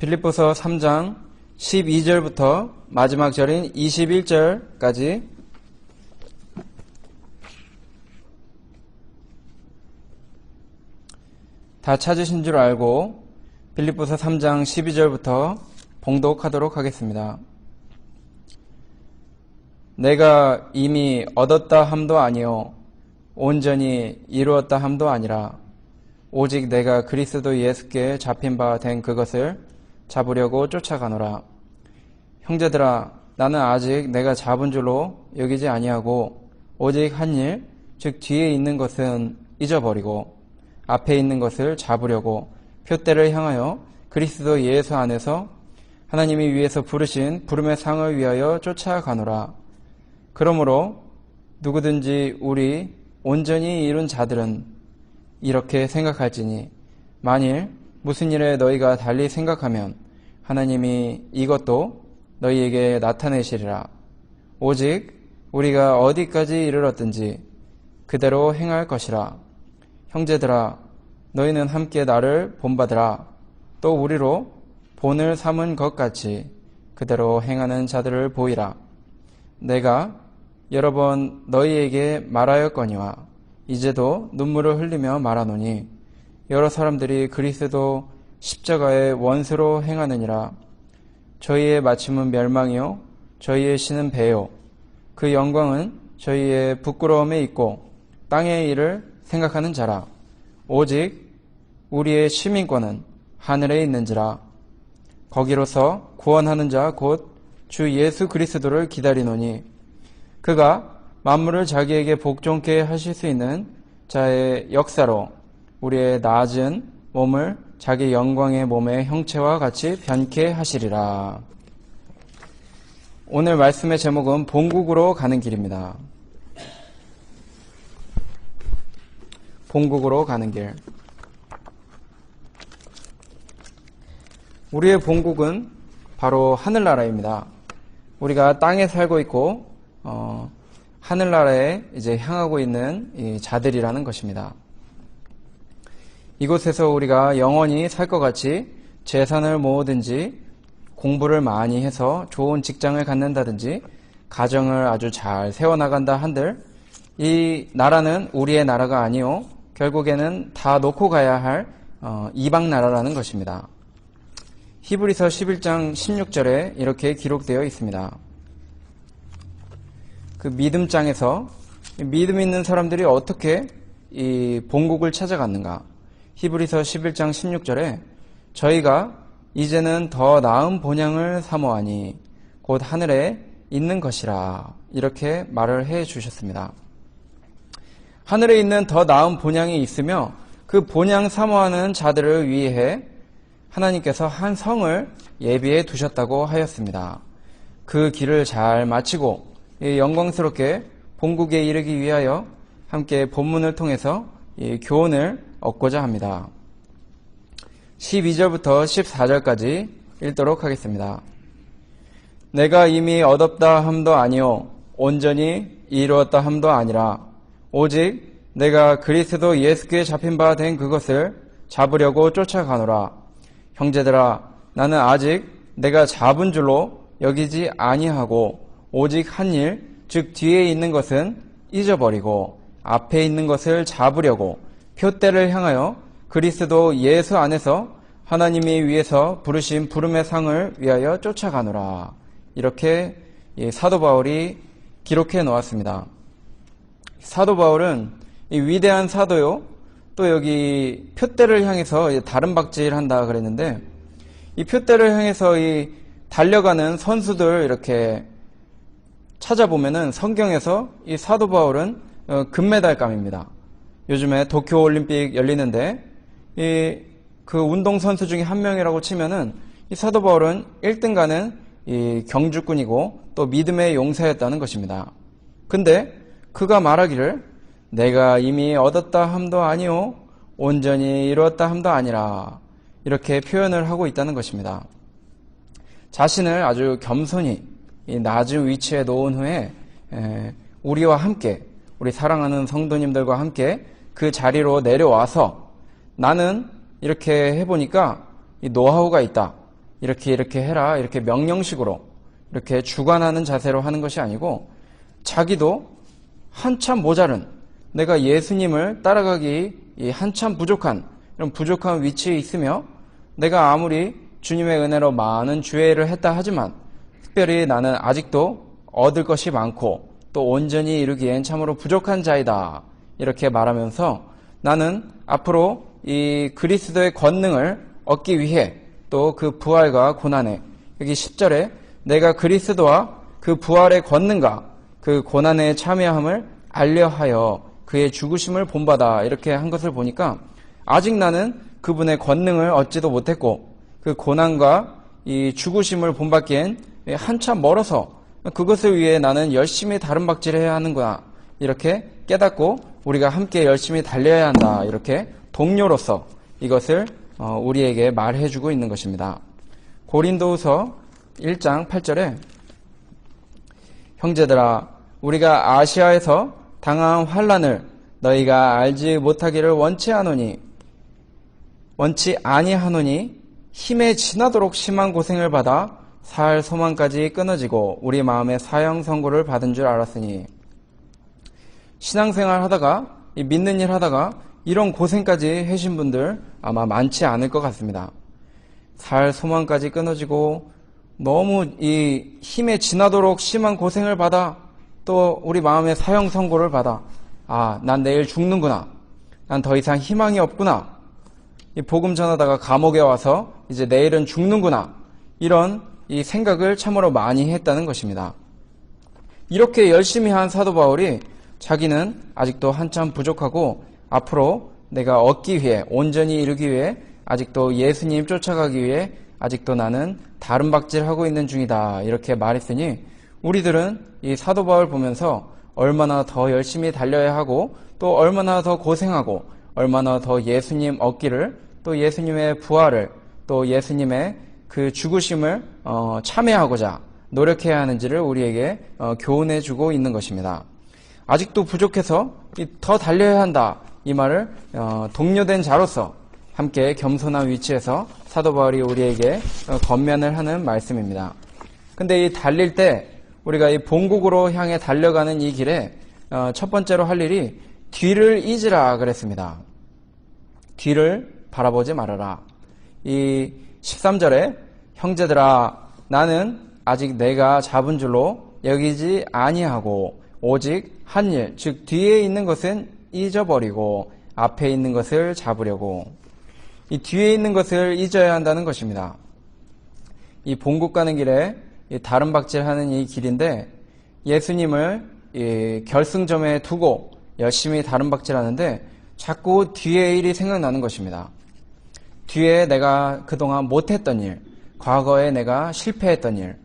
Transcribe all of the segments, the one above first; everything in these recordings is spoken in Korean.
빌립보서 3장 12절부터 마지막 절인 21절까지 다 찾으신 줄 알고 빌립보서 3장 12절부터 봉독하도록 하겠습니다. 내가 이미 얻었다 함도 아니요 온전히 이루었다 함도 아니라 오직 내가 그리스도 예수께 잡힌 바 된 그것을 잡으려고 쫓아가노라. 형제들아, 나는 아직 내가 잡은 줄로 여기지 아니하고 오직 한 일, 즉 뒤에 있는 것은 잊어버리고 앞에 있는 것을 잡으려고 표대를 향하여 그리스도 예수 안에서 하나님이 위에서 부르신 부름의 상을 위하여 쫓아가노라. 그러므로 누구든지 우리 온전히 이룬 자들은 이렇게 생각할지니 만일 무슨 일에 너희가 달리 생각하면 하나님이 이것도 너희에게 나타내시리라. 오직 우리가 어디까지 이르렀든지 그대로 행할 것이라. 형제들아, 너희는 함께 나를 본받으라. 또 우리로 본을 삼은 것 같이 그대로 행하는 자들을 보이라. 내가 여러 번 너희에게 말하였거니와 이제도 눈물을 흘리며 말하노니 여러 사람들이 그리스도 십자가의 원수로 행하느니라. 저희의 마침은 멸망이요 저희의 신은 배요 그 영광은 저희의 부끄러움에 있고 땅의 일을 생각하는 자라. 오직 우리의 시민권은 하늘에 있는지라. 거기로서 구원하는 자 곧 주 예수 그리스도를 기다리노니 그가 만물을 자기에게 복종케 하실 수 있는 자의 역사로 우리의 낮은 몸을 자기 영광의 몸의 형체와 같이 변케 하시리라. 오늘 말씀의 제목은 본국으로 가는 길입니다. 본국으로 가는 길. 우리의 본국은 바로 하늘나라입니다. 우리가 땅에 살고 있고 하늘나라에 이제 향하고 있는 이 자들이라는 것입니다. 이곳에서 우리가 영원히 살 것 같이 재산을 모으든지 공부를 많이 해서 좋은 직장을 갖는다든지 가정을 아주 잘 세워나간다 한들 이 나라는 우리의 나라가 아니요 결국에는 다 놓고 가야 할 이방 나라라는 것입니다. 히브리서 11장 16절에 이렇게 기록되어 있습니다. 그 믿음장에서 믿음 있는 사람들이 어떻게 이 본국을 찾아갔는가. 히브리서 11장 16절에 저희가 이제는 더 나은 본향을 사모하니 곧 하늘에 있는 것이라 이렇게 말을 해 주셨습니다. 하늘에 있는 더 나은 본향이 있으며 그 본향 사모하는 자들을 위해 하나님께서 한 성을 예비해 두셨다고 하였습니다. 그 길을 잘 마치고 영광스럽게 본국에 이르기 위하여 함께 본문을 통해서 교훈을 얻고자 합니다. 12절부터 14절까지 읽도록 하겠습니다. 내가 이미 얻었다 함도 아니요 온전히 이루었다 함도 아니라 오직 내가 그리스도 예수께 잡힌 바 된 그것을 잡으려고 쫓아가노라. 형제들아, 나는 아직 내가 잡은 줄로 여기지 아니하고 오직 한 일, 즉 뒤에 있는 것은 잊어버리고 앞에 있는 것을 잡으려고 표대를 향하여 그리스도 예수 안에서 하나님이 위에서 부르신 부름의 상을 위하여 쫓아가노라. 이렇게 사도 바울이 기록해 놓았습니다. 사도 바울은 이 위대한 사도요, 또 여기 표대를 향해서 다른 박질한다 그랬는데 이 표대를 향해서 이 달려가는 선수들 이렇게 찾아보면은 성경에서 이 사도 바울은 금메달감입니다. 요즘에 도쿄올림픽 열리는데 그 운동선수 중에 한 명이라고 치면은 이 사도 바울은 1등가는 이 경주꾼이고 또 믿음의 용사였다는 것입니다. 근데 그가 말하기를 내가 이미 얻었다 함도 아니요 온전히 이루었다 함도 아니라 이렇게 표현을 하고 있다는 것입니다. 자신을 아주 겸손히 이 낮은 위치에 놓은 후에 우리와 함께 우리 사랑하는 성도님들과 함께 그 자리로 내려와서 나는 이렇게 해보니까 이 노하우가 있다. 이렇게 해라 이렇게 명령식으로 이렇게 주관하는 자세로 하는 것이 아니고 자기도 한참 모자른 내가 예수님을 따라가기 한참 부족한 이런 부족한 위치에 있으며 내가 아무리 주님의 은혜로 많은 주회를 했다 하지만 특별히 나는 아직도 얻을 것이 많고 또 온전히 이루기엔 참으로 부족한 자이다 이렇게 말하면서 나는 앞으로 이 그리스도의 권능을 얻기 위해 또 그 부활과 고난에 여기 10절에 내가 그리스도와 그 부활의 권능과 그 고난에 참여함을 알려하여 그의 죽으심을 본받아 이렇게 한 것을 보니까 아직 나는 그분의 권능을 얻지도 못했고 그 고난과 이 죽으심을 본받기엔 한참 멀어서 그것을 위해 나는 열심히 다름박질해야 하는구나 이렇게 깨닫고 우리가 함께 열심히 달려야 한다 이렇게 동료로서 이것을 우리에게 말해주고 있는 것입니다. 고린도후서 1장 8절에 형제들아 우리가 아시아에서 당한 환난을 너희가 알지 못하기를 원치 아니하노니 힘에 지나도록 심한 고생을 받아 살 소망까지 끊어지고 우리 마음에 사형 선고를 받은 줄 알았으니 신앙생활 하다가 믿는 일 하다가 이런 고생까지 하신 분들 아마 많지 않을 것 같습니다. 살 소망까지 끊어지고 너무 이 힘에 지나도록 심한 고생을 받아 또 우리 마음에 사형 선고를 받아 난 내일 죽는구나. 난 더 이상 희망이 없구나. 이 복음 전하다가 감옥에 와서 이제 내일은 죽는구나. 이런 이 생각을 참으로 많이 했다는 것입니다. 이렇게 열심히 한 사도 바울이 자기는 아직도 한참 부족하고 앞으로 내가 얻기 위해 온전히 이루기 위해 아직도 예수님 쫓아가기 위해 아직도 나는 다름박질하고 있는 중이다 이렇게 말했으니 우리들은 이 사도 바울 보면서 얼마나 더 열심히 달려야 하고 또 얼마나 더 고생하고 얼마나 더 예수님 얻기를 또 예수님의 부활을 또 예수님의 그 죽으심을 참여하고자 노력해야 하는지를 우리에게 교훈해주고 있는 것입니다. 아직도 부족해서 더 달려야 한다 이 말을 동료된 자로서 함께 겸손한 위치에서 사도 바울이 우리에게 권면을 하는 말씀입니다. 근데 이 달릴 때 우리가 이 본국으로 향해 달려가는 이 길에 첫 번째로 할 일이 뒤를 잊으라 그랬습니다. 뒤를 바라보지 말아라. 이 13절에 형제들아 나는 아직 내가 잡은 줄로 여기지 아니하고 오직 한 일, 즉 뒤에 있는 것은 잊어버리고 앞에 있는 것을 잡으려고. 이 뒤에 있는 것을 잊어야 한다는 것입니다. 이 본국 가는 길에 다름박질하는 이 길인데 예수님을 이 결승점에 두고 열심히 다름박질하는데 자꾸 뒤의 일이 생각나는 것입니다. 뒤에 내가 그동안 못했던 일, 과거에 내가 실패했던 일,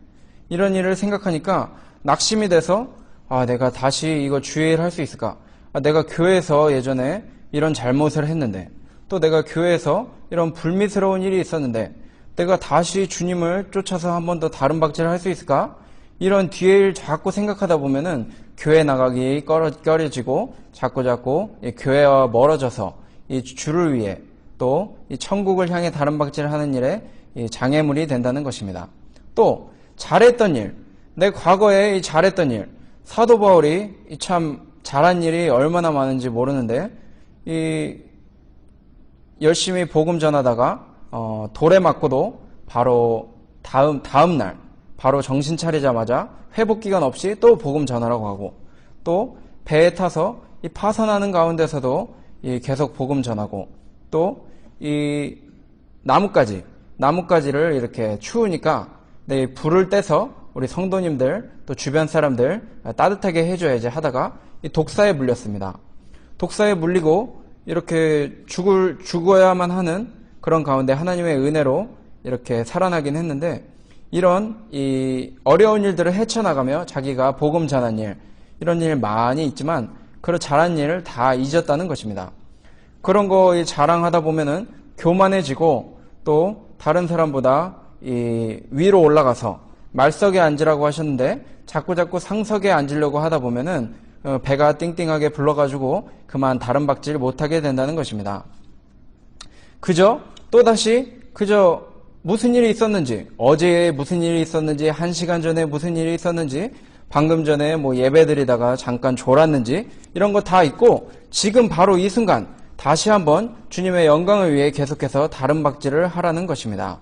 이런 일을 생각하니까 낙심이 돼서 내가 다시 이거 주의 일 할 수 있을까? 내가 교회에서 예전에 이런 잘못을 했는데 또 내가 교회에서 이런 불미스러운 일이 있었는데 내가 다시 주님을 쫓아서 한 번 더 다름박질을 할 수 있을까? 이런 뒤의 일 자꾸 생각하다 보면은 교회 나가기 꺼려지고 자꾸 교회와 멀어져서 이 주를 위해 또 이 천국을 향해 다름박질을 하는 일에 이 장애물이 된다는 것입니다. 또 잘했던 일, 내 과거에 이 잘했던 일, 사도 바울이 참 잘한 일이 얼마나 많은지 모르는데 이 열심히 복음 전하다가 돌에 맞고도 바로 다음 날 바로 정신 차리자마자 회복 기간 없이 또 복음 전하라고 하고 또 배에 타서 이 파선하는 가운데서도 계속 복음 전하고 또 이 나뭇가지를 이렇게 추우니까 불을 떼서 우리 성도님들 또 주변 사람들 따뜻하게 해줘야지 하다가 이 독사에 물렸습니다. 독사에 물리고 이렇게 죽어야만 하는 그런 가운데 하나님의 은혜로 이렇게 살아나긴 했는데 이런 이 어려운 일들을 헤쳐나가며 자기가 복음 전한 일 이런 일 많이 있지만 그런 잘한 일을 다 잊었다는 것입니다. 그런 거 자랑하다 보면은 교만해지고 또 다른 사람보다 이 위로 올라가서 말석에 앉으라고 하셨는데 자꾸 상석에 앉으려고 하다 보면은 배가 띵띵하게 불러가지고 그만 다름박질 못하게 된다는 것입니다. 그저 무슨 일이 있었는지, 어제 무슨 일이 있었는지, 1시간 전에 무슨 일이 있었는지, 방금 전에 뭐 예배드리다가 잠깐 졸았는지, 이런 거 다 있고, 지금 바로 이 순간, 다시 한번 주님의 영광을 위해 계속해서 다른 박질을 하라는 것입니다.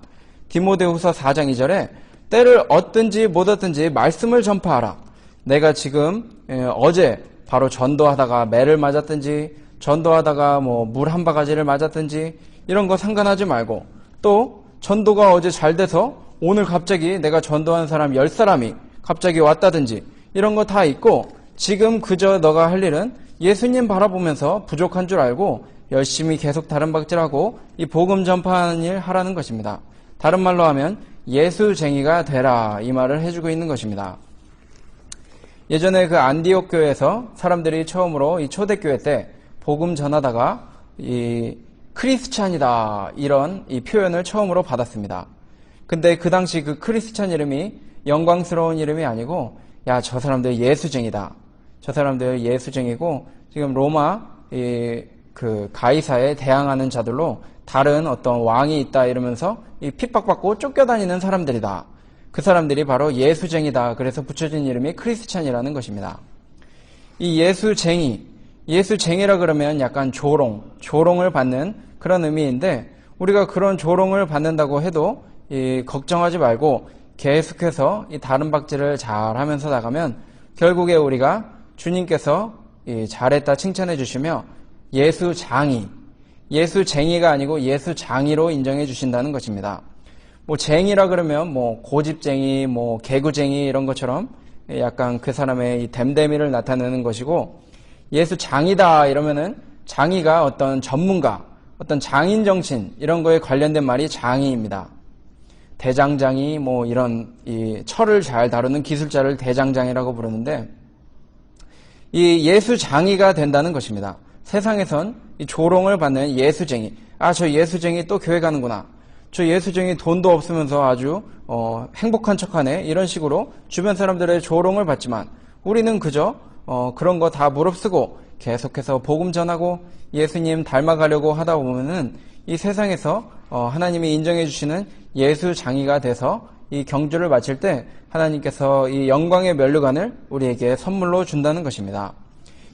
디모데후서 4장 2절에 때를 얻든지 못 얻든지 말씀을 전파하라. 내가 지금 어제 바로 전도하다가 매를 맞았든지, 전도하다가 뭐 물 한 바가지를 맞았든지, 이런 거 상관하지 말고, 또 전도가 어제 잘 돼서 오늘 갑자기 내가 전도한 사람 10사람이 갑자기 왔다든지, 이런 거 다 있고, 지금 그저 너가 할 일은 예수님 바라보면서 부족한 줄 알고 열심히 계속 다른 박질하고 이 복음 전파하는 일 하라는 것입니다. 다른 말로 하면 예수쟁이가 되라, 이 말을 해주고 있는 것입니다. 예전에 그 안디옥 교회에서 사람들이 처음으로 이 초대교회 때 복음 전하다가 이 크리스찬이다, 이런 이 표현을 처음으로 받았습니다. 근데 그 당시 그 크리스찬 이름이 영광스러운 이름이 아니고, 야, 저 사람들 예수쟁이다, 저 사람들 예수쟁이고 지금 로마 그 가이사에 대항하는 자들로 다른 어떤 왕이 있다, 이러면서 이 핍박받고 쫓겨다니는 사람들이다. 그 사람들이 바로 예수쟁이다. 그래서 붙여진 이름이 크리스찬이라는 것입니다. 이 예수쟁이라 그러면 약간 조롱을 받는 그런 의미인데, 우리가 그런 조롱을 받는다고 해도 걱정하지 말고 계속해서 이 다른 박질을 잘 하면서 나가면 결국에 우리가 주님께서 잘했다 칭찬해 주시며 예수쟁이가 아니고 예수장이로 인정해 주신다는 것입니다. 뭐 쟁이라 그러면 뭐 고집쟁이, 뭐 개구쟁이 이런 것처럼 약간 그 사람의 이 댐댐이를 나타내는 것이고, 예수장이다 이러면은 장이가 어떤 전문가, 어떤 장인 정신 이런 거에 관련된 말이 장이입니다. 대장장이 뭐 이런 이 철을 잘 다루는 기술자를 대장장이라고 부르는데, 이 예수장이가 된다는 것입니다. 세상에선 이 조롱을 받는 예수쟁이, 저 예수쟁이 또 교회 가는구나, 저 예수쟁이 돈도 없으면서 아주 행복한 척하네, 이런 식으로 주변 사람들의 조롱을 받지만, 우리는 그저 그런 거 다 무릅쓰고 계속해서 복음 전하고 예수님 닮아가려고 하다 보면은 이 세상에서 하나님이 인정해 주시는 예수장이가 돼서 이 경주를 마칠 때 하나님께서 이 영광의 면류관을 우리에게 선물로 준다는 것입니다.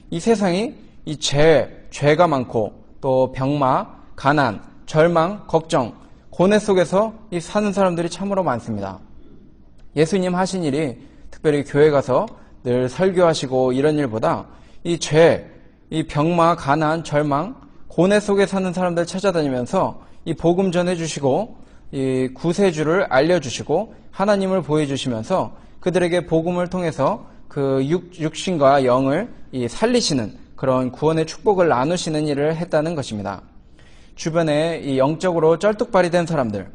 이 세상이 이 죄가 많고 또 병마, 가난, 절망, 걱정, 고뇌 속에서 이 사는 사람들이 참으로 많습니다. 예수님 하신 일이 특별히 교회 가서 늘 설교하시고 이런 일보다 이 죄, 이 병마, 가난, 절망, 고뇌 속에 사는 사람들 찾아다니면서 이 복음 전해주시고 이 구세주를 알려주시고 하나님을 보여주시면서 그들에게 복음을 통해서 그 육신과 영을 이 살리시는 그런 구원의 축복을 나누시는 일을 했다는 것입니다. 주변에 이 영적으로 쩔뚝발이 된 사람들,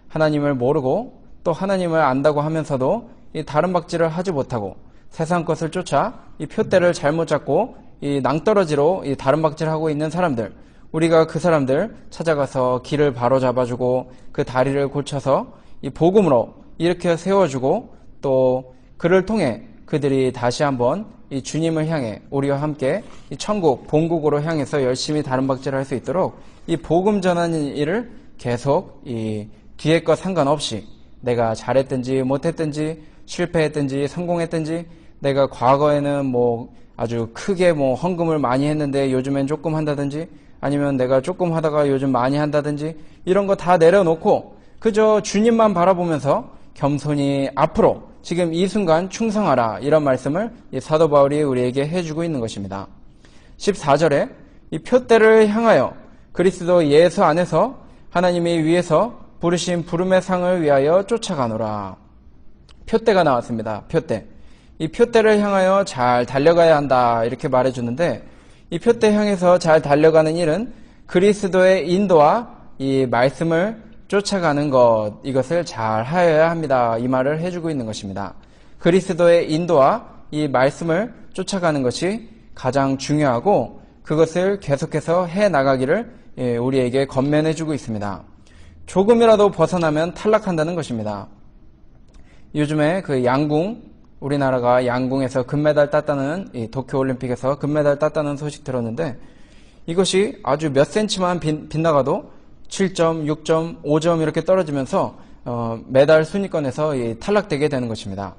하나님을 모르고 또 하나님을 안다고 하면서도 이 다른 박질을 하지 못하고 세상 것을 쫓아 이 표대를 잘못 잡고 이 낭떠러지로 이 다른 박질하고 있는 사람들, 우리가 그 사람들 찾아가서 길을 바로 잡아주고 그 다리를 고쳐서 이 복음으로 이렇게 세워주고, 또 그를 통해 그들이 다시 한번 이 주님을 향해 우리와 함께 이 천국 본국으로 향해서 열심히 다른 박질을 할 수 있도록 이 복음 전하는 일을 계속 이 뒤에 것 상관없이 내가 잘했든지 못했든지 실패했든지 성공했든지, 내가 과거에는 뭐 아주 크게 뭐 헌금을 많이 했는데 요즘엔 조금 한다든지, 아니면 내가 조금 하다가 요즘 많이 한다든지, 이런 거 다 내려놓고 그저 주님만 바라보면서 겸손히 앞으로 지금 이 순간 충성하라, 이런 말씀을 이 사도 바울이 우리에게 해주고 있는 것입니다. 14절에 이 표대를 향하여 그리스도 예수 안에서 하나님이 위에서 부르신 부름의 상을 위하여 쫓아가노라. 표대가 나왔습니다. 표대. 이 표대를 향하여 잘 달려가야 한다, 이렇게 말해주는데, 이 표대 향해서 잘 달려가는 일은 그리스도의 인도와 이 말씀을 쫓아가는 것, 이것을 잘 하여야 합니다, 이 말을 해주고 있는 것입니다. 그리스도의 인도와 이 말씀을 쫓아가는 것이 가장 중요하고, 그것을 계속해서 해나가기를 우리에게 권면해주고 있습니다. 조금이라도 벗어나면 탈락한다는 것입니다. 요즘에 그 양궁, 우리나라가 양궁에서 금메달 땄다는, 이 도쿄올림픽에서 금메달 땄다는 소식 들었는데, 이것이 아주 몇 센치만 빗나가도 7점, 6점, 5점 이렇게 떨어지면서 매달 순위권에서 탈락되게 되는 것입니다.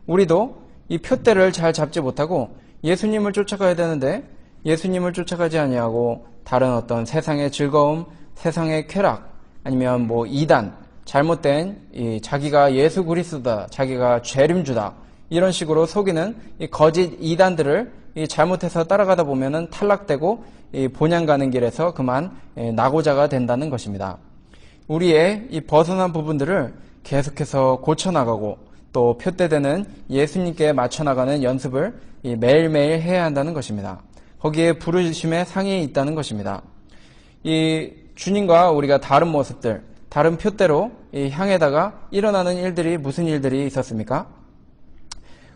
우리도 이 표대를 잘 잡지 못하고 예수님을 쫓아가야 되는데 예수님을 쫓아가지 아니하고 다른 어떤 세상의 즐거움, 세상의 쾌락, 아니면 뭐 이단, 잘못된 자기가 예수 그리스도다, 자기가 재림주다, 이런 식으로 속이는 이 거짓 이단들을 잘못해서 따라가다 보면은 탈락되고 본향 가는 길에서 그만 낙오자가 된다는 것입니다. 우리의 이 벗어난 부분들을 계속해서 고쳐나가고 또 표대되는 예수님께 맞춰나가는 연습을 매일매일 해야 한다는 것입니다. 거기에 부르심의 상이 있다는 것입니다. 이 주님과 우리가 다른 모습들, 다른 표대로 향해다가 일어나는 일들이 무슨 일들이 있었습니까?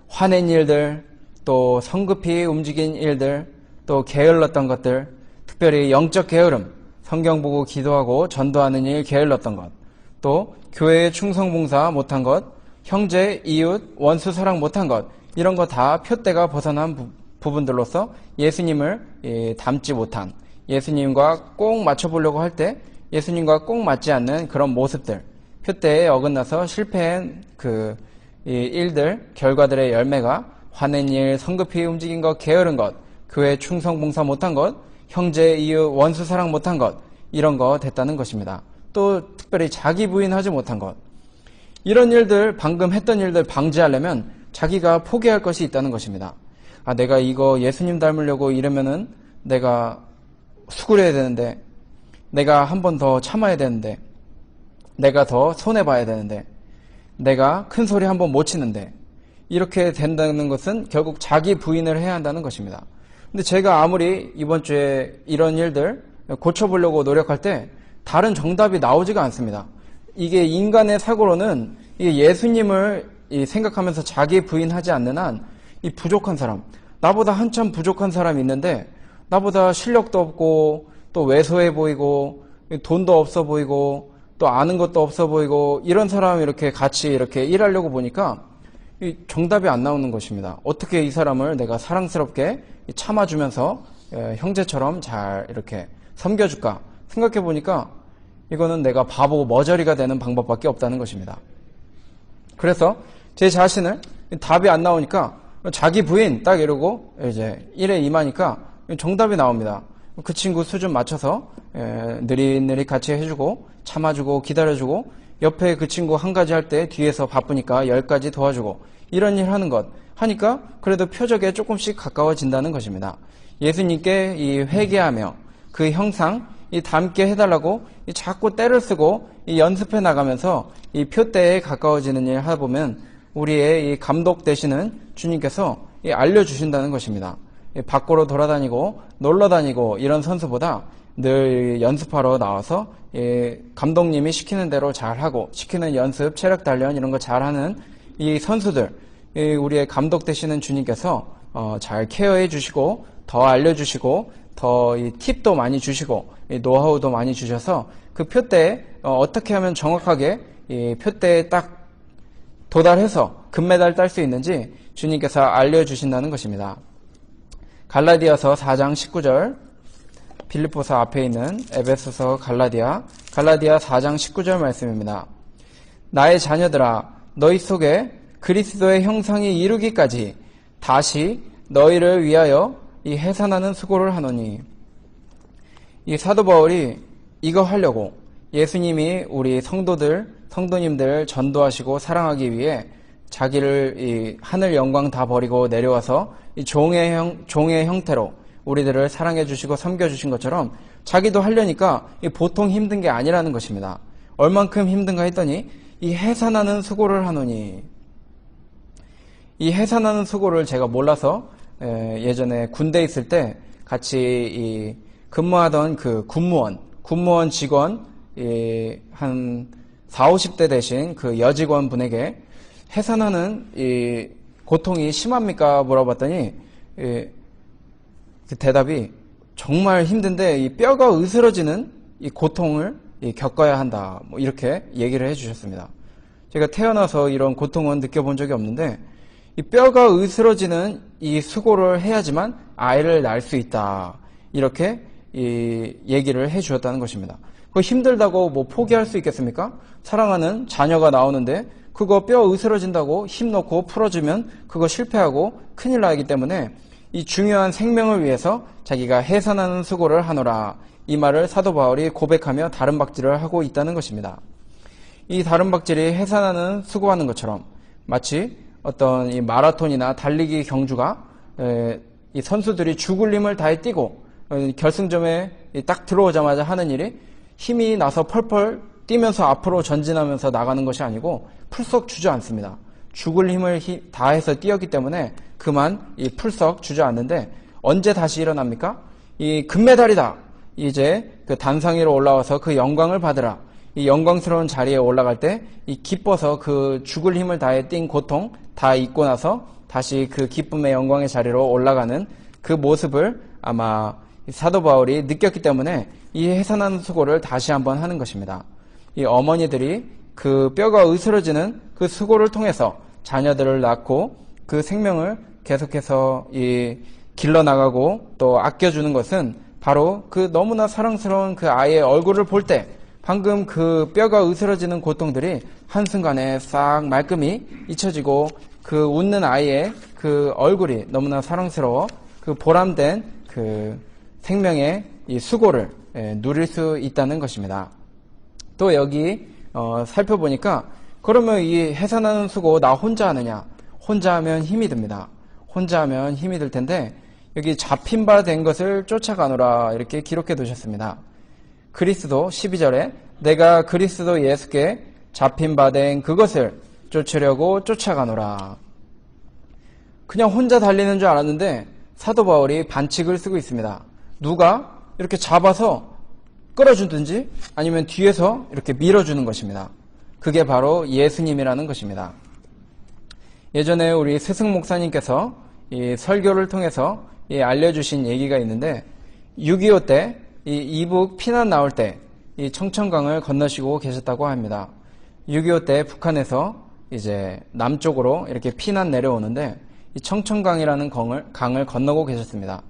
화낸 일들, 또 성급히 움직인 일들, 또 게을렀던 것들, 특별히 영적 게으름, 성경 보고 기도하고 전도하는 일 게을렀던 것, 또 교회에 충성봉사 못한 것, 형제, 이웃, 원수 사랑 못한 것, 이런 거 다 표대가 벗어난 부분들로서 예수님을 닮지 못한, 예수님과 꼭 맞춰보려고 할 때 예수님과 꼭 맞지 않는 그런 모습들, 표대에 어긋나서 실패한 이 일들, 결과들의 열매가 화낸 일, 성급히 움직인 것, 게으른 것, 교회 충성 봉사 못한 것, 형제, 이웃, 원수 사랑 못한 것, 이런 거 됐다는 것입니다. 또 특별히 자기 부인하지 못한 것, 이런 일들, 방금 했던 일들 방지하려면 자기가 포기할 것이 있다는 것입니다. 아, 내가 이거 예수님 닮으려고 이러면은 내가 수그려야 되는데, 내가 한 번 더 참아야 되는데, 내가 더 손해봐야 되는데, 내가 큰 소리 한 번 못 치는데, 이렇게 된다는 것은 결국 자기 부인을 해야 한다는 것입니다. 근데 제가 아무리 이번 주에 이런 일들 고쳐보려고 노력할 때 다른 정답이 나오지가 않습니다. 이게 인간의 사고로는 예수님을 생각하면서 자기 부인하지 않는 한 이 부족한 사람, 나보다 한참 부족한 사람이 있는데 나보다 실력도 없고 또 왜소해 보이고 돈도 없어 보이고 또 아는 것도 없어 보이고 이런 사람 이렇게 같이 이렇게 일하려고 보니까 이 정답이 안 나오는 것입니다. 어떻게 이 사람을 내가 사랑스럽게 참아주면서 형제처럼 잘 이렇게 섬겨줄까 생각해 보니까 이거는 내가 바보 머저리가 되는 방법밖에 없다는 것입니다. 그래서 제 자신을 답이 안 나오니까 자기 부인 딱 이러고 이제 일에 임하니까 정답이 나옵니다. 그 친구 수준 맞춰서 느릿느릿 같이 해주고 참아주고 기다려주고 옆에 그 친구 한 가지 할 때 뒤에서 바쁘니까 10가지 도와주고 이런 일 하는 것 하니까 그래도 표적에 조금씩 가까워진다는 것입니다. 예수님께 이 회개하며 그 형상 이 닮게 해달라고 이 자꾸 때를 쓰고 이 연습해 나가면서 이 표대에 가까워지는 일 하다 보면 우리의 이 감독 되시는 주님께서 이 알려주신다는 것입니다. 밖으로 돌아다니고 놀러 다니고 이런 선수보다 늘 연습하러 나와서 감독님이 시키는 대로 잘하고 시키는 연습, 체력 단련 이런 거 잘하는 이 선수들, 우리의 감독 되시는 주님께서 잘 케어해 주시고 더 알려주시고 더 이 팁도 많이 주시고 노하우도 많이 주셔서 그 표대에 어떻게 하면 정확하게 이 표대에 딱 도달해서 금메달 딸 수 있는지 주님께서 알려주신다는 것입니다. 갈라디아서 4장 19절, 빌립보서 앞에 있는 에베소서 갈라디아 4장 19절 말씀입니다. 나의 자녀들아, 너희 속에 그리스도의 형상이 이루기까지 다시 너희를 위하여 이 해산하는 수고를 하노니. 이 사도 바울이 이거 하려고 예수님이 우리 성도님들 전도하시고 사랑하기 위해 자기를 이 하늘 영광 다 버리고 내려와서 이 종의 형태로 우리들을 사랑해 주시고 섬겨 주신 것처럼 자기도 하려니까 보통 힘든 게 아니라는 것입니다. 얼만큼 힘든가 했더니 이 해산하는 수고를 하노니. 이 해산하는 수고를 제가 몰라서 예전에 군대 있을 때 같이 이 근무하던 그 군무원 직원 한 40, 50대 되신 그 여직원 분에게 해산하는 이 고통이 심합니까? 물어봤더니 그 대답이 정말 힘든데 이 뼈가 으스러지는 이 고통을 겪어야 한다. 뭐 이렇게 얘기를 해주셨습니다. 제가 태어나서 이런 고통은 느껴본 적이 없는데 이 뼈가 으스러지는 이 수고를 해야지만 아이를 낳을 수 있다. 이렇게 이 얘기를 해주었다는 것입니다. 그거 힘들다고 뭐 포기할 수 있겠습니까? 사랑하는 자녀가 나오는데 그거 뼈 으스러진다고 힘 넣고 풀어주면 그거 실패하고 큰일 나기 때문에 이 중요한 생명을 위해서 자기가 해산하는 수고를 하노라. 이 말을 사도 바울이 고백하며 다름박질을 하고 있다는 것입니다. 이 다름박질이 해산하는 수고하는 것처럼 마치 어떤 이 마라톤이나 달리기 경주가 이 선수들이 죽을 힘을 다해 뛰고 결승점에 딱 들어오자마자 하는 일이 힘이 나서 펄펄 뛰면서 앞으로 전진하면서 나가는 것이 아니고 풀썩 주저앉습니다. 죽을 힘을 다해서 뛰었기 때문에 그만 이 풀썩 주저앉는데 언제 다시 일어납니까? 이 금메달이다. 이제 그 단상 위로 올라와서 그 영광을 받으라. 이 영광스러운 자리에 올라갈 때 이 기뻐서 그 죽을 힘을 다해 뛴 고통 다 잊고 나서 다시 그 기쁨의 영광의 자리로 올라가는 그 모습을 아마 사도 바울이 느꼈기 때문에 이 해산하는 수고를 다시 한번 하는 것입니다. 이 어머니들이 그 뼈가 으스러지는 그 수고를 통해서 자녀들을 낳고 그 생명을 계속해서 길러나가고 또 아껴주는 것은 바로 그 너무나 사랑스러운 그 아이의 얼굴을 볼 때 방금 그 뼈가 으스러지는 고통들이 한순간에 싹 말끔히 잊혀지고 그 웃는 아이의 그 얼굴이 너무나 사랑스러워 그 보람된 그 생명의 이 수고를 누릴 수 있다는 것입니다. 또 여기 살펴보니까 그러면 이 해산하는 수고 나 혼자 하느냐? 혼자 하면 힘이 듭니다. 혼자 하면 힘이 들 텐데 여기 잡힌 바 된 것을 쫓아가노라 이렇게 기록해 두셨습니다. 그리스도 12절에 내가 그리스도 예수께 잡힌 바 된 그것을 쫓으려고 쫓아가노라. 그냥 혼자 달리는 줄 알았는데 사도 바울이 반칙을 쓰고 있습니다. 누가 이렇게 잡아서 끌어주든지 아니면 뒤에서 이렇게 밀어주는 것입니다. 그게 바로 예수님이라는 것입니다. 예전에 우리 스승 목사님께서 이 설교를 통해서 알려주신 얘기가 있는데 6.25 때 이 이북 피난 나올 때 이 청천강을 건너시고 계셨다고 합니다. 6.25 때 북한에서 이제 남쪽으로 이렇게 피난 내려오는데 이 청천강이라는 강을 건너고 계셨습니다.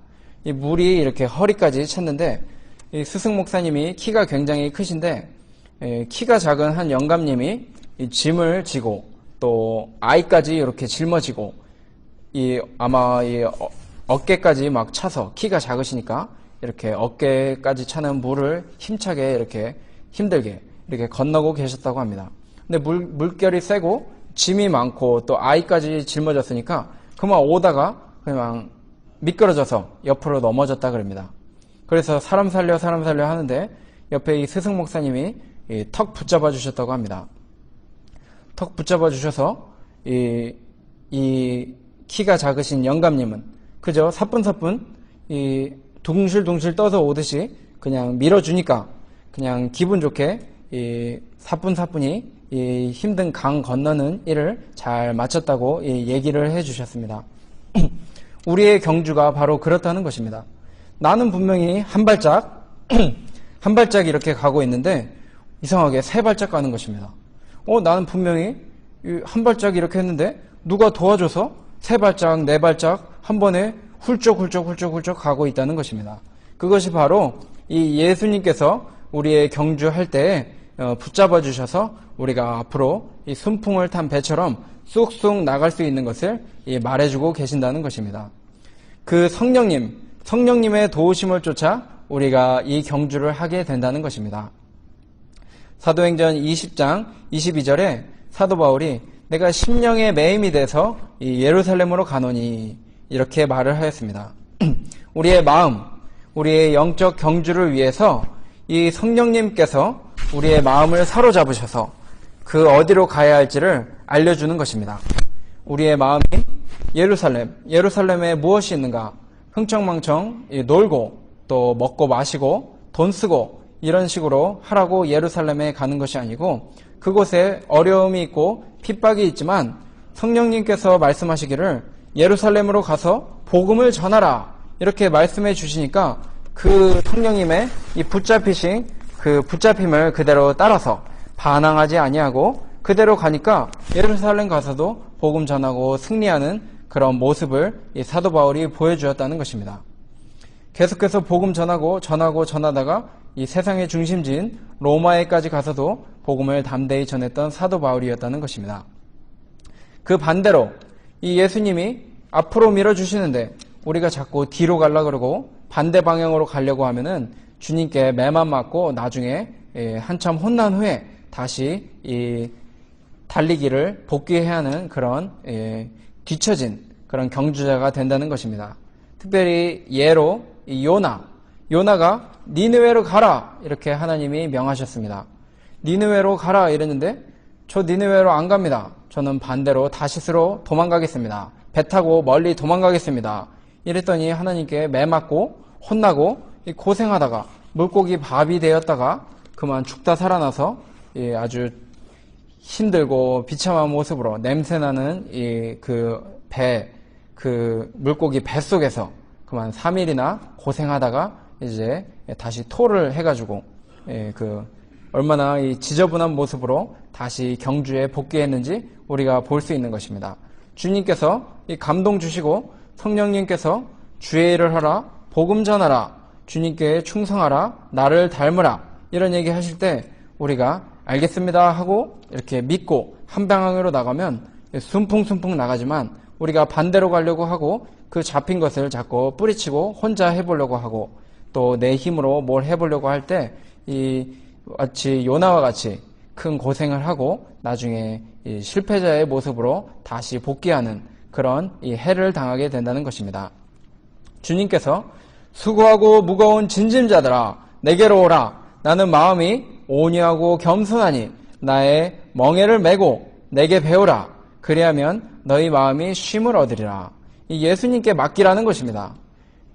이 물이 이렇게 허리까지 찼는데 이 스승 목사님이 키가 굉장히 크신데 키가 작은 한 영감님이 이 짐을 지고 또 아이까지 이렇게 짊어지고 아마 어깨까지 막 차서 키가 작으시니까 이렇게 어깨까지 차는 물을 힘차게 이렇게 힘들게 이렇게 건너고 계셨다고 합니다. 근데 물결이 세고 짐이 많고 또 아이까지 짊어졌으니까 그만 오다가 그냥 미끄러져서 옆으로 넘어졌다 그럽니다. 그래서 사람 살려 하는데 옆에 이 스승 목사님이 턱 붙잡아 주셨다고 합니다. 턱 붙잡아 주셔서 이 키가 작으신 영감님은 그저 사뿐사뿐 둥실둥실 떠서 오듯이 그냥 밀어주니까 그냥 기분 좋게 사뿐사뿐히 힘든 강 건너는 일을 잘 마쳤다고 얘기를 해주셨습니다. 우리의 경주가 바로 그렇다는 것입니다. 나는 분명히 한 발짝 이렇게 가고 있는데 이상하게 세 발짝 가는 것입니다. 나는 분명히 한 발짝 이렇게 했는데 누가 도와줘서 세 발짝, 네 발짝 한 번에 훌쩍 가고 있다는 것입니다. 그것이 바로 이 예수님께서 우리의 경주할 때 붙잡아 주셔서 우리가 앞으로 이 순풍을 탄 배처럼 쑥쑥 나갈 수 있는 것을 말해주고 계신다는 것입니다. 그 성령님의 도우심을 쫓아 우리가 이 경주를 하게 된다는 것입니다. 사도행전 20장 22절에 사도 바울이 내가 심령의 매임이 돼서 이 예루살렘으로 가노니 이렇게 말을 하였습니다. 우리의 마음, 우리의 영적 경주를 위해서 이 성령님께서 우리의 마음을 사로잡으셔서 그 어디로 가야 할지를 알려주는 것입니다. 우리의 마음이 예루살렘에 무엇이 있는가? 흥청망청 놀고 또 먹고 마시고 돈 쓰고 이런 식으로 하라고 예루살렘에 가는 것이 아니고 그곳에 어려움이 있고 핍박이 있지만 성령님께서 말씀하시기를 예루살렘으로 가서 복음을 전하라 이렇게 말씀해 주시니까 그 성령님의 이 붙잡힘을 그대로 따라서 반항하지 아니하고 그대로 가니까 예루살렘 가서도 복음 전하고 승리하는 그런 모습을 이 사도 바울이 보여주었다는 것입니다. 계속해서 복음 전하다가 이 세상의 중심지인 로마에까지 가서도 복음을 담대히 전했던 사도 바울이었다는 것입니다. 그 반대로 이 예수님이 앞으로 밀어주시는데 우리가 자꾸 뒤로 가려고 그러고 반대 방향으로 가려고 하면은 주님께 매만 맞고 나중에 한참 혼난 후에 다시 이 달리기를 복귀해야 하는 그런 뒤처진 그런 경주자가 된다는 것입니다. 특별히 예로 이 요나가 니느웨로 가라 이렇게 하나님이 명하셨습니다. 니느웨로 가라 이랬는데 저 니느웨로 안 갑니다. 저는 반대로 다시스로 도망가겠습니다. 배 타고 멀리 도망가겠습니다. 이랬더니 하나님께 매 맞고 혼나고 고생하다가 물고기 밥이 되었다가 그만 죽다 살아나서 아주 힘들고 비참한 모습으로 냄새나는 그 물고기 뱃속에서 그만 3일이나 고생하다가 이제 다시 토를 해가지고 얼마나 이 지저분한 모습으로 다시 경주에 복귀했는지 우리가 볼 수 있는 것입니다. 주님께서 이 감동 주시고 성령님께서 주의 일을 하라, 복음 전하라, 주님께 충성하라, 나를 닮으라 이런 얘기 하실 때 우리가 알겠습니다 하고 이렇게 믿고 한 방향으로 나가면 순풍순풍 나가지만 우리가 반대로 가려고 하고 그 잡힌 것을 자꾸 뿌리치고 혼자 해보려고 하고 또 내 힘으로 뭘 해보려고 할 때 마치 요나와 같이 큰 고생을 하고 나중에 이 실패자의 모습으로 다시 복귀하는 그런 이 해를 당하게 된다는 것입니다. 주님께서 수고하고 무거운 짐짐자들아 내게로 오라. 나는 마음이 온유하고 겸손하니 나의 멍에를 메고 내게 배우라. 그리하면 너희 마음이 쉼을 얻으리라. 이 예수님께 맡기라는 것입니다.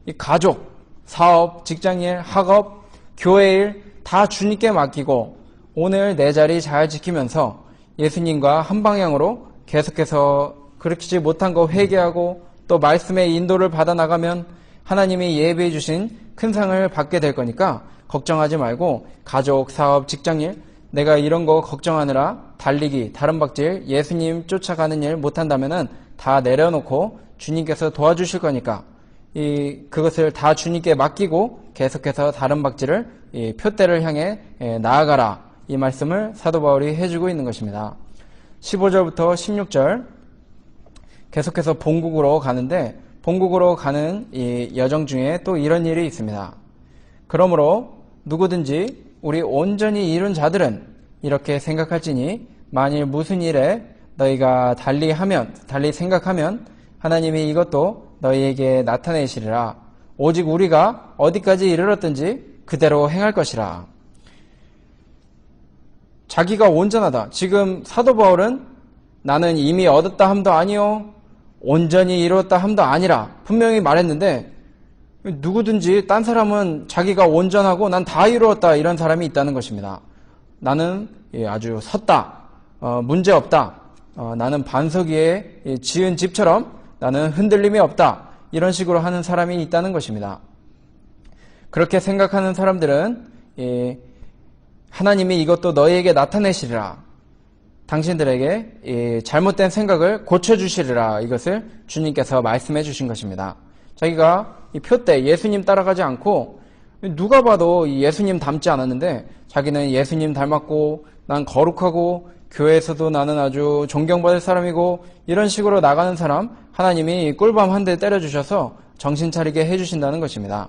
이 가족, 사업, 직장일, 학업, 교회일 다 주님께 맡기고 오늘 내 자리 잘 지키면서 예수님과 한 방향으로 계속해서 그렇지 못한 거 회개하고 또 말씀의 인도를 받아 나가면 하나님이 예비해 주신 큰 상을 받게 될 거니까 걱정하지 말고 가족, 사업, 직장일 내가 이런 거 걱정하느라 달리기, 다른 박질, 예수님 쫓아가는 일 못한다면은 다 내려놓고 주님께서 도와주실 거니까 그것을 다 주님께 맡기고 계속해서 다른 박질을 표대를 향해 나아가라. 이 말씀을 사도 바울이 해주고 있는 것입니다. 15절부터 16절 계속해서 본국으로 가는데 본국으로 가는 이 여정 중에 또 이런 일이 있습니다. 그러므로 누구든지 우리 온전히 이룬 자들은 이렇게 생각할지니 만일 무슨 일에 너희가 달리 생각하면 하나님이 이것도 너희에게 나타내시리라. 오직 우리가 어디까지 이르렀든지 그대로 행할 것이라. 자기가 온전하다. 지금 사도 바울은 나는 이미 얻었다 함도 아니요 온전히 이루었다 함도 아니라 분명히 말했는데 누구든지 딴 사람은 자기가 온전하고 난 다 이루었다 이런 사람이 있다는 것입니다. 나는 아주 섰다. 문제없다. 나는 반석 위에 지은 집처럼 나는 흔들림이 없다. 이런 식으로 하는 사람이 있다는 것입니다. 그렇게 생각하는 사람들은 하나님이 이것도 너희에게 나타내시리라. 당신들에게 잘못된 생각을 고쳐주시리라. 이것을 주님께서 말씀해 주신 것입니다. 자기가 이 표대 예수님 따라가지 않고 누가 봐도 예수님 닮지 않았는데 자기는 예수님 닮았고 난 거룩하고 교회에서도 나는 아주 존경받을 사람이고 이런 식으로 나가는 사람 하나님이 꿀밤 한 대 때려주셔서 정신 차리게 해주신다는 것입니다.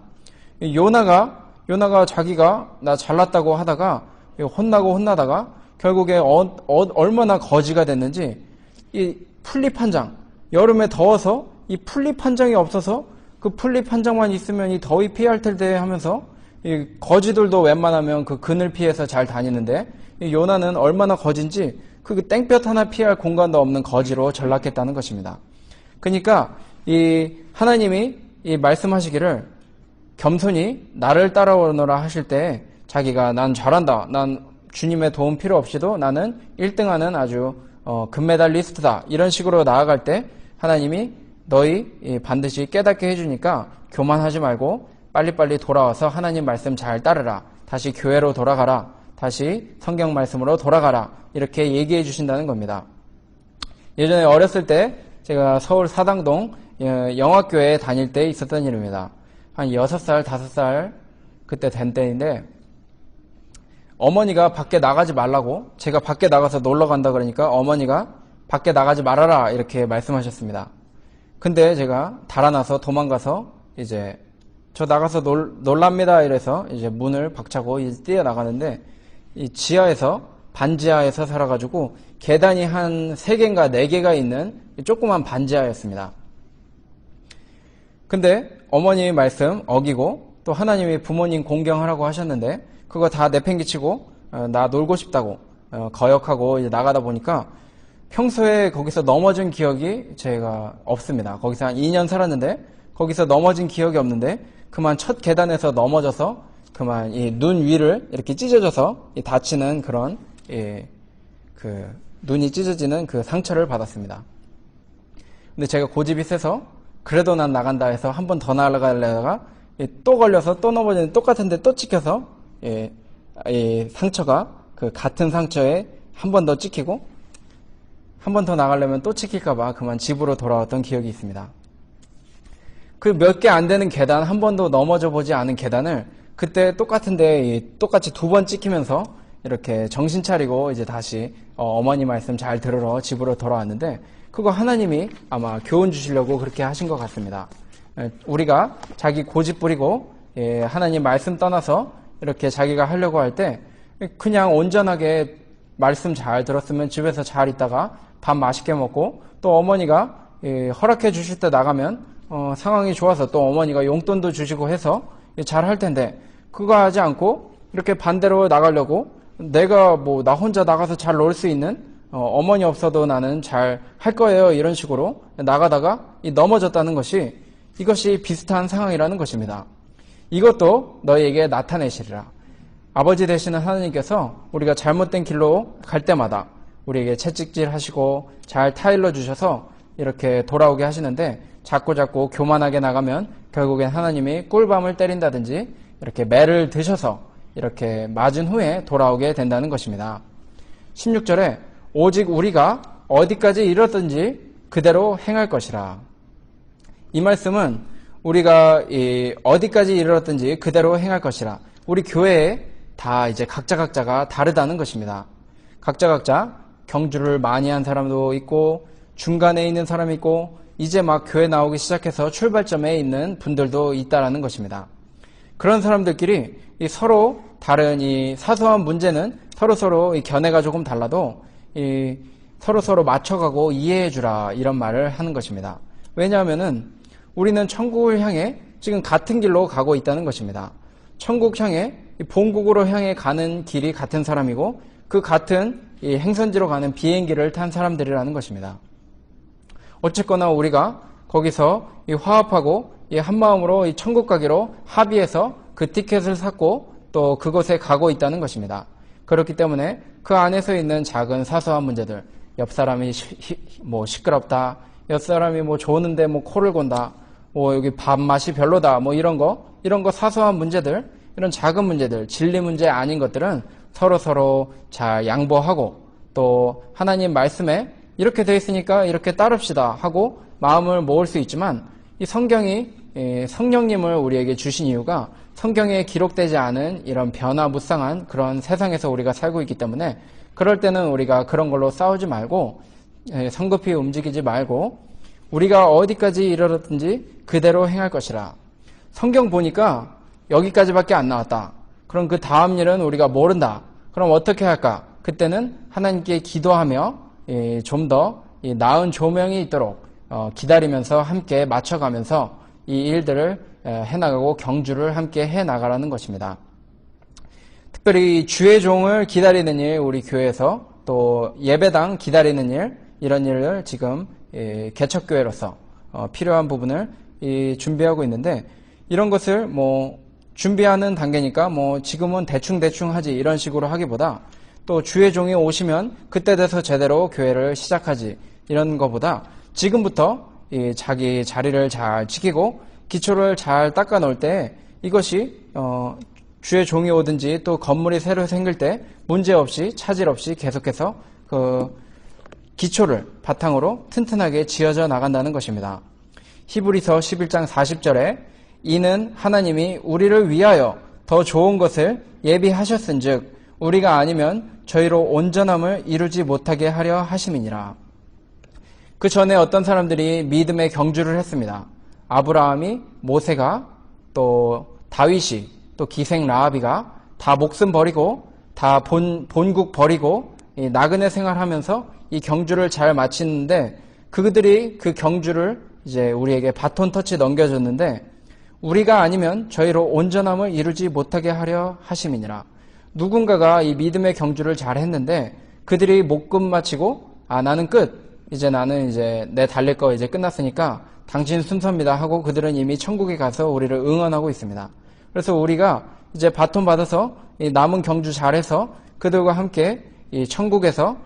요나가 자기가 나 잘났다고 하다가 혼나다가 결국에 얼마나 거지가 됐는지 이 풀잎 한 장, 여름에 더워서 이 풀잎 한 장이 없어서 그 풀잎 한 장만 있으면 이 더위 피할 텐데 하면서 이 거지들도 웬만하면 그 그늘 피해서 잘 다니는데 이 요나는 얼마나 거진지 그 땡볕 하나 피할 공간도 없는 거지로 전락했다는 것입니다. 그러니까 이 하나님이 이 말씀하시기를 겸손히 나를 따라오너라 하실 때 자기가 난 잘한다. 난 주님의 도움 필요 없이도 나는 1등하는 아주 금메달리스트다. 이런 식으로 나아갈 때 하나님이 너희 반드시 깨닫게 해주니까 교만하지 말고 빨리빨리 돌아와서 하나님 말씀 잘 따르라. 다시 교회로 돌아가라. 다시 성경 말씀으로 돌아가라. 이렇게 얘기해 주신다는 겁니다. 예전에 어렸을 때 제가 서울 사당동 영화교회에 다닐 때 있었던 일입니다. 한 6살, 5살 그때 된 때인데 어머니가 밖에 나가지 말라고, 제가 밖에 나가서 놀러 간다 그러니까 어머니가 밖에 나가지 말아라 이렇게 말씀하셨습니다. 근데 제가 달아나서 도망가서 이제 저 나가서 놀랍니다 이래서 이제 문을 박차고 이제 뛰어나가는데, 이 지하에서, 반지하에서 살아가지고 계단이 한 3개인가 4개가 있는 조그만 반지하였습니다. 근데 어머니 말씀 어기고 또 하나님이 부모님 공경하라고 하셨는데 그거 다 내팽개치고 나 놀고 싶다고 거역하고 이제 나가다 보니까 평소에 거기서 넘어진 기억이 제가 없습니다. 거기서 한 2년 살았는데 거기서 넘어진 기억이 없는데 그만 첫 계단에서 넘어져서 그만 이 눈 위를 이렇게 찢어져서 다치는 그런 그 눈이 찢어지는 그 상처를 받았습니다. 근데 제가 고집이 세서 그래도 난 나간다 해서 한 번 더 나가려다가 또 걸려서 또 넘어지는 똑같은데 또 찍혀서 상처가 그 같은 상처에 한 번 더 찍히고 한 번 더 나가려면 또 찍힐까봐 그만 집으로 돌아왔던 기억이 있습니다. 그 몇 개 안 되는 계단, 한 번도 넘어져 보지 않은 계단을 그때 똑같은데 똑같이 2번 찍히면서 이렇게 정신 차리고 이제 다시 어머니 말씀 잘 들으러 집으로 돌아왔는데 그거 하나님이 아마 교훈 주시려고 그렇게 하신 것 같습니다. 우리가 자기 고집 부리고 하나님 말씀 떠나서 이렇게 자기가 하려고 할 때 그냥 온전하게 말씀 잘 들었으면 집에서 잘 있다가 밥 맛있게 먹고 또 어머니가 허락해 주실 때 나가면 상황이 좋아서 또 어머니가 용돈도 주시고 해서 잘 할 텐데 그거 하지 않고 이렇게 반대로 나가려고 내가 뭐 나 혼자 나가서 잘 놀 수 있는 어머니 없어도 나는 잘 할 거예요 이런 식으로 나가다가 넘어졌다는 것이 이것이 비슷한 상황이라는 것입니다. 이것도 너희에게 나타내시리라. 아버지 되시는 하나님께서 우리가 잘못된 길로 갈 때마다 우리에게 채찍질 하시고 잘 타일러 주셔서 이렇게 돌아오게 하시는데 자꾸 교만하게 나가면 결국엔 하나님이 꿀밤을 때린다든지 이렇게 매를 드셔서 이렇게 맞은 후에 돌아오게 된다는 것입니다. 16절에 오직 우리가 어디까지 이르렀든지 그대로 행할 것이라. 이 말씀은 우리가 어디까지 이르렀든지 그대로 행할 것이라. 우리 교회에 다 이제 각자가 다르다는 것입니다. 각자 경주를 많이 한 사람도 있고 중간에 있는 사람이 있고 이제 막 교회 나오기 시작해서 출발점에 있는 분들도 있다라는 것입니다. 그런 사람들끼리 서로 다른 이 사소한 문제는 서로 이 견해가 조금 달라도 서로 맞춰가고 이해해주라 이런 말을 하는 것입니다. 왜냐하면은 우리는 천국을 향해 지금 같은 길로 가고 있다는 것입니다. 천국 향해 본국으로 향해 가는 길이 같은 사람이고 그 같은 이 행선지로 가는 비행기를 탄 사람들이라는 것입니다. 어쨌거나 우리가 거기서 화합하고 한마음으로 천국 가기로 합의해서 그 티켓을 샀고 또 그곳에 가고 있다는 것입니다. 그렇기 때문에 그 안에서 있는 작은 사소한 문제들, 옆 사람이 뭐 시끄럽다, 옆 사람이 뭐 조는데 뭐 코를 곤다, 뭐 여기 밥 맛이 별로다, 뭐 이런 거 사소한 문제들, 이런 작은 문제들, 진리 문제 아닌 것들은 서로 잘 양보하고 또 하나님 말씀에 이렇게 돼 있으니까 이렇게 따릅시다 하고 마음을 모을 수 있지만 이 성경이 성령님을 우리에게 주신 이유가 성경에 기록되지 않은 이런 변화무쌍한 그런 세상에서 우리가 살고 있기 때문에 그럴 때는 우리가 그런 걸로 싸우지 말고 성급히 움직이지 말고 우리가 어디까지 이르렀든지 그대로 행할 것이라. 성경 보니까 여기까지밖에 안 나왔다. 그럼 그 다음 일은 우리가 모른다. 그럼 어떻게 할까? 그때는 하나님께 기도하며 좀 더 나은 조명이 있도록 기다리면서 함께 맞춰가면서 이 일들을 해나가고 경주를 함께 해나가라는 것입니다. 특별히 주의 종을 기다리는 일, 우리 교회에서 또 예배당 기다리는 일, 이런 일을 지금 개척교회로서 필요한 부분을 준비하고 있는데 이런 것을 뭐 준비하는 단계니까 뭐 지금은 대충 하지 이런 식으로 하기보다 또 주의 종이 오시면 그때 돼서 제대로 교회를 시작하지 이런 것보다 지금부터 자기 자리를 잘 지키고 기초를 잘 닦아 놓을 때 이것이 주의 종이 오든지 또 건물이 새로 생길 때 문제없이 차질 없이 계속해서 그 기초를 바탕으로 튼튼하게 지어져 나간다는 것입니다. 히브리서 11장 40절에 이는 하나님이 우리를 위하여 더 좋은 것을 예비하셨은즉 우리가 아니면 저희로 온전함을 이루지 못하게 하려 하심이니라. 그 전에 어떤 사람들이 믿음의 경주를 했습니다. 아브라함이, 모세가, 또 다윗이, 또 기생 라합이가 다 목숨 버리고 다 본국 버리고 이 나그네 생활하면서 이 경주를 잘 마치는데, 그들이 그 경주를 이제 우리에게 바톤 터치 넘겨줬는데, 우리가 아니면 저희로 온전함을 이루지 못하게 하려 하심이니라. 누군가가 이 믿음의 경주를 잘 했는데 그들이 목금 마치고 나는 끝, 나는 내 달릴 거 이제 끝났으니까 당신 순서입니다 하고 그들은 이미 천국에 가서 우리를 응원하고 있습니다. 그래서 우리가 이제 바톤 받아서 이 남은 경주 잘해서 그들과 함께 이 천국에서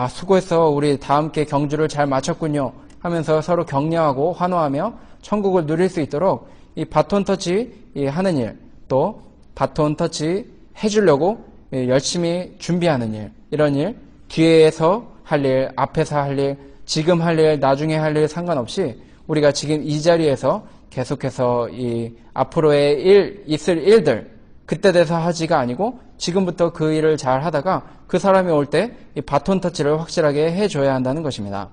수고했어, 우리 다 함께 경주를 잘 마쳤군요 하면서 서로 격려하고 환호하며 천국을 누릴 수 있도록 이 바톤 터치 하는 일, 또 바톤 터치 해주려고 열심히 준비하는 일, 이런 일, 뒤에서 할 일, 앞에서 할 일, 지금 할 일, 나중에 할 일 상관없이 우리가 지금 이 자리에서 계속해서 이 앞으로의 있을 일들, 그때 돼서 하지가 아니고 지금부터 그 일을 잘 하다가 그 사람이 올 때 이 바톤 터치를 확실하게 해줘야 한다는 것입니다.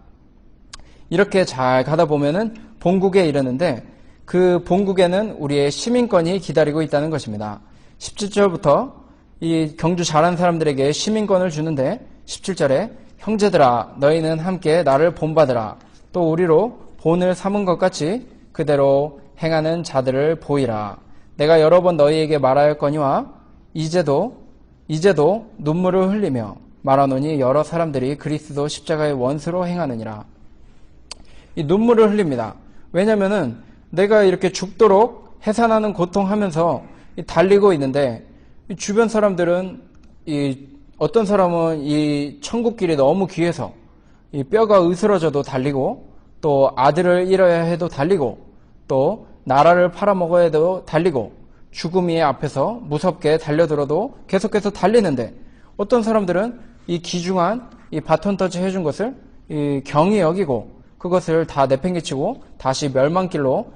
이렇게 잘 가다 보면은 본국에 이르는데, 그 본국에는 우리의 시민권이 기다리고 있다는 것입니다. 17절부터 이 경주 잘한 사람들에게 시민권을 주는데, 17절에 형제들아 너희는 함께 나를 본받으라. 또 우리로 본을 삼은 것 같이 그대로 행하는 자들을 보이라. 내가 여러 번 너희에게 말하였거니와 이제도 눈물을 흘리며 말하노니 여러 사람들이 그리스도 십자가의 원수로 행하느니라. 이 눈물을 흘립니다. 왜냐면은 내가 이렇게 죽도록 해산하는 고통하면서 달리고 있는데, 이 주변 사람들은 어떤 사람은 이 천국길이 너무 귀해서 이 뼈가 으스러져도 달리고, 또 아들을 잃어야 해도 달리고, 또 나라를 팔아먹어야 해도 달리고, 죽음이 앞에서 무섭게 달려들어도 계속해서 달리는데, 어떤 사람들은 이 귀중한 이 바톤 터치 해준 것을 경히 여기고 그것을 다 내팽개치고 다시 멸망길로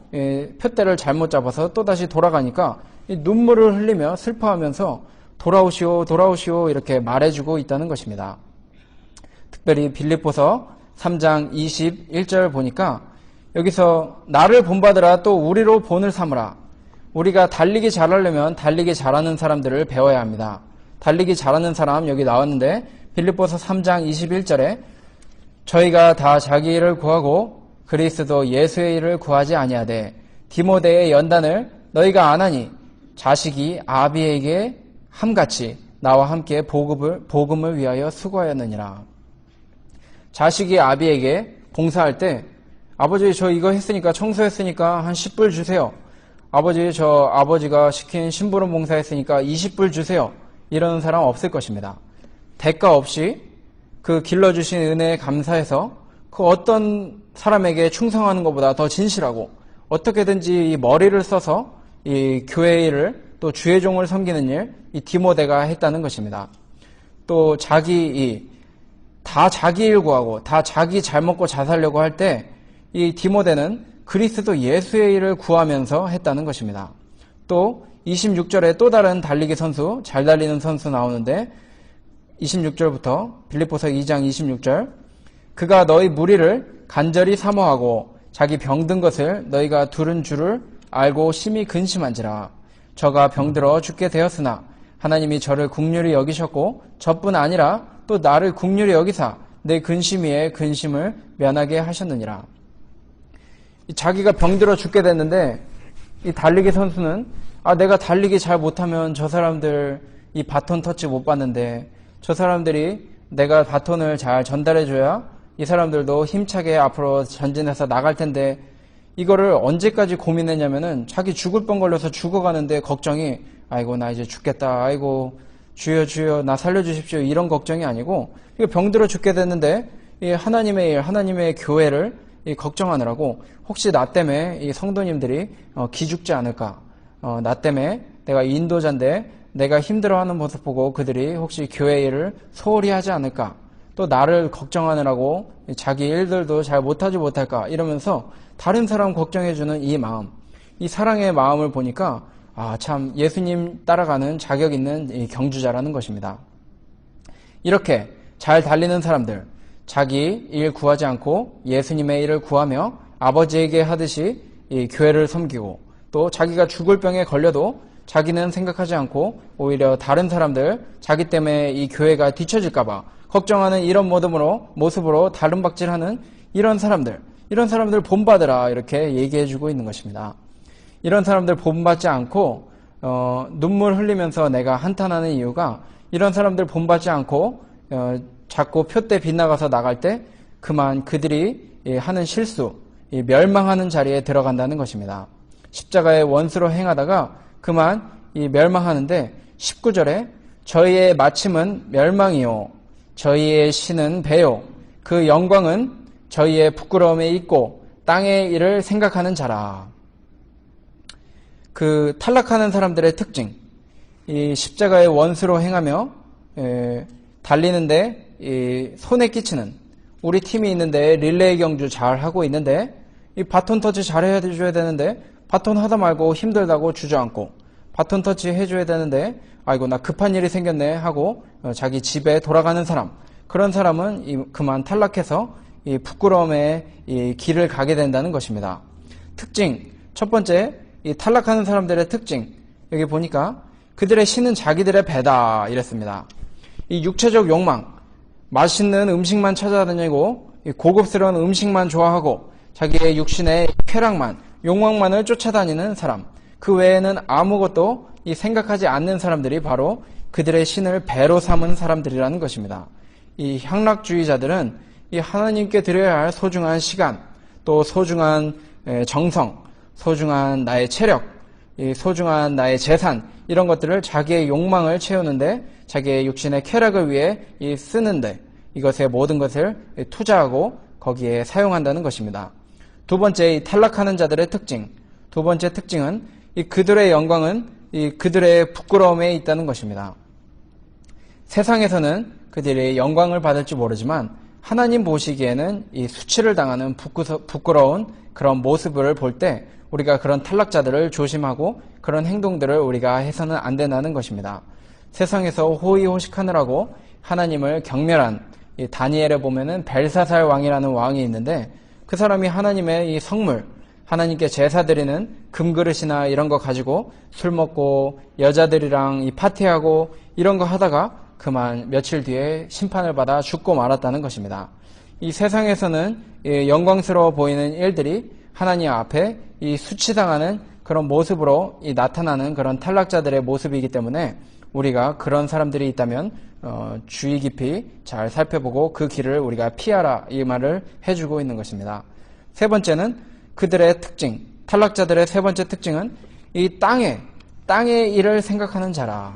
표대를 잘못 잡아서 또다시 돌아가니까 눈물을 흘리며 슬퍼하면서 돌아오시오 돌아오시오 이렇게 말해주고 있다는 것입니다. 특별히 빌립보서 3장 21절 보니까 여기서 나를 본받으라, 또 우리로 본을 삼으라. 우리가 달리기 잘하려면 달리기 잘하는 사람들을 배워야 합니다. 달리기 잘하는 사람 여기 나왔는데, 빌립보서 3장 21절에 저희가 다 자기 일을 구하고 그리스도 예수의 일을 구하지 아니하되 디모데의 연단을 너희가 안 하니 자식이 아비에게 함같이 나와 함께 복음을 위하여 수고하였느니라. 자식이 아비에게 봉사할 때, 아버지 저 이거 했으니까, 청소했으니까 한 10불 주세요. 아버지 저 아버지가 시킨 심부름 봉사했으니까 20불 주세요. 이러는 사람 없을 것입니다. 대가 없이 그 길러주신 은혜에 감사해서 그 어떤 사람에게 충성하는 것보다 더 진실하고 어떻게든지 이 머리를 써서 이 교회 일을, 또 주의 종을 섬기는 일, 이 디모데가 했다는 것입니다. 또 다 자기 일 구하고 다 자기 잘 먹고 잘 살려고 할 때 이 디모데는 그리스도 예수의 일을 구하면서 했다는 것입니다. 또 26절에 또 다른 달리기 선수, 잘 달리는 선수 나오는데 26절부터 빌립보서 2장 26절, 그가 너희 무리를 간절히 사모하고 자기 병든 것을 너희가 두른 줄을 알고 심히 근심한지라. 저가 병들어 죽게 되었으나 하나님이 저를 긍휼히 여기셨고 저뿐 아니라 또 나를 긍휼히 여기사 내 근심 위에 근심을 면하게 하셨느니라. 자기가 병들어 죽게 됐는데 이 달리기 선수는 내가 달리기 잘 못하면 저 사람들 이 바톤 터치 못 받는데, 저 사람들이 내가 바톤을 잘 전달해줘야 이 사람들도 힘차게 앞으로 전진해서 나갈 텐데, 이거를 언제까지 고민했냐면은 자기 죽을 뻔 걸려서 죽어가는데 걱정이, 아이고 나 이제 죽겠다, 아이고 주여 주여 나 살려주십시오, 이런 걱정이 아니고 병들어 죽게 됐는데 이 하나님의 일, 하나님의 교회를 걱정하느라고 혹시 나 때문에 이 성도님들이 기죽지 않을까, 나 때문에 내가 인도자인데 내가 힘들어하는 모습 보고 그들이 혹시 교회 일을 소홀히 하지 않을까, 또 나를 걱정하느라고 자기 일들도 잘 못하지 못할까 이러면서 다른 사람 걱정해주는 이 마음, 이 사랑의 마음을 보니까 참 예수님 따라가는 자격 있는 이 경주자라는 것입니다. 이렇게 잘 달리는 사람들, 자기 일 구하지 않고 예수님의 일을 구하며 아버지에게 하듯이 이 교회를 섬기고, 또 자기가 죽을 병에 걸려도 자기는 생각하지 않고 오히려 다른 사람들, 자기 때문에 이 교회가 뒤처질까봐 걱정하는 이런 모습으로 다름박질하는 이런 사람들 본받으라, 이렇게 얘기해주고 있는 것입니다. 이런 사람들 본받지 않고 눈물 흘리면서 내가 한탄하는 이유가, 이런 사람들 본받지 않고 자꾸 표대 빗나가서 나갈 때 그만 그들이 하는 실수, 멸망하는 자리에 들어간다는 것입니다. 십자가의 원수로 행하다가 그만 멸망하는데, 19절에 저희의 마침은 멸망이요 저희의 신은 배요 그 영광은 저희의 부끄러움에 있고 땅의 일을 생각하는 자라. 그 탈락하는 사람들의 특징, 이 십자가의 원수로 행하며 달리는데 손에 끼치는, 우리 팀이 있는데 릴레이 경주 잘 하고 있는데 이 바톤 터치 잘 해줘야 되는데 바톤 하다 말고 힘들다고 주저앉고, 바톤 터치 해줘야 되는데 아이고 나 급한 일이 생겼네 하고 자기 집에 돌아가는 사람, 그런 사람은 그만 탈락해서 이 부끄러움의 이 길을 가게 된다는 것입니다. 특징, 첫 번째, 이 탈락하는 사람들의 특징, 여기 보니까 그들의 신은 자기들의 배다 이랬습니다. 이 육체적 욕망, 맛있는 음식만 찾아다니고 고급스러운 음식만 좋아하고 자기의 육신의 쾌락만, 욕망만을 쫓아다니는 사람, 그 외에는 아무것도 생각하지 않는 사람들이 바로 그들의 신을 배로 삼은 사람들이라는 것입니다. 이 향락주의자들은 이 하나님께 드려야 할 소중한 시간, 또 소중한 정성, 소중한 나의 체력, 소중한 나의 재산, 이런 것들을 자기의 욕망을 채우는데, 자기의 육신의 쾌락을 위해 쓰는데, 이것의 모든 것을 투자하고 거기에 사용한다는 것입니다. 두 번째, 탈락하는 자들의 특징, 두 번째 특징은 그들의 영광은 그들의 부끄러움에 있다는 것입니다. 세상에서는 그들이 영광을 받을지 모르지만 하나님 보시기에는 이 수치를 당하는 부끄러운 그런 모습을 볼 때 우리가 그런 탈락자들을 조심하고 그런 행동들을 우리가 해서는 안 된다는 것입니다. 세상에서 호의호식하느라고 하나님을 경멸한, 이 다니엘에 보면은 벨사살 왕이라는 왕이 있는데, 그 사람이 하나님의 이 성물, 하나님께 제사 드리는 금그릇이나 이런 거 가지고 술 먹고 여자들이랑 이 파티하고 이런 거 하다가 그만 며칠 뒤에 심판을 받아 죽고 말았다는 것입니다. 이 세상에서는 영광스러워 보이는 일들이 하나님 앞에 이 수치당하는 그런 모습으로 나타나는 그런 탈락자들의 모습이기 때문에 우리가 그런 사람들이 있다면 주의 깊이 잘 살펴보고 그 길을 우리가 피하라, 이 말을 해주고 있는 것입니다. 세 번째는 그들의 특징, 탈락자들의 세 번째 특징은 이 땅의 일을 생각하는 자라.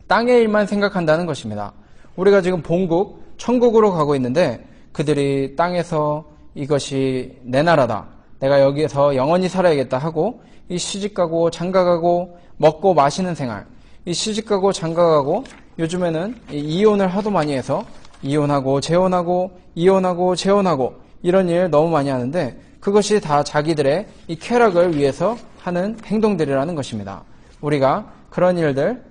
땅의 일만 생각한다는 것입니다. 우리가 지금 본국, 천국으로 가고 있는데 그들이 땅에서 이것이 내 나라다, 내가 여기에서 영원히 살아야겠다 하고 이 시집가고 장가가고 먹고 마시는 생활, 이 시집가고 장가가고 요즘에는 이혼을 하도 많이 해서 이혼하고 재혼하고 이혼하고 재혼하고 이런 일 너무 많이 하는데, 그것이 다 자기들의 이 쾌락을 위해서 하는 행동들이라는 것입니다. 우리가 그런 일들,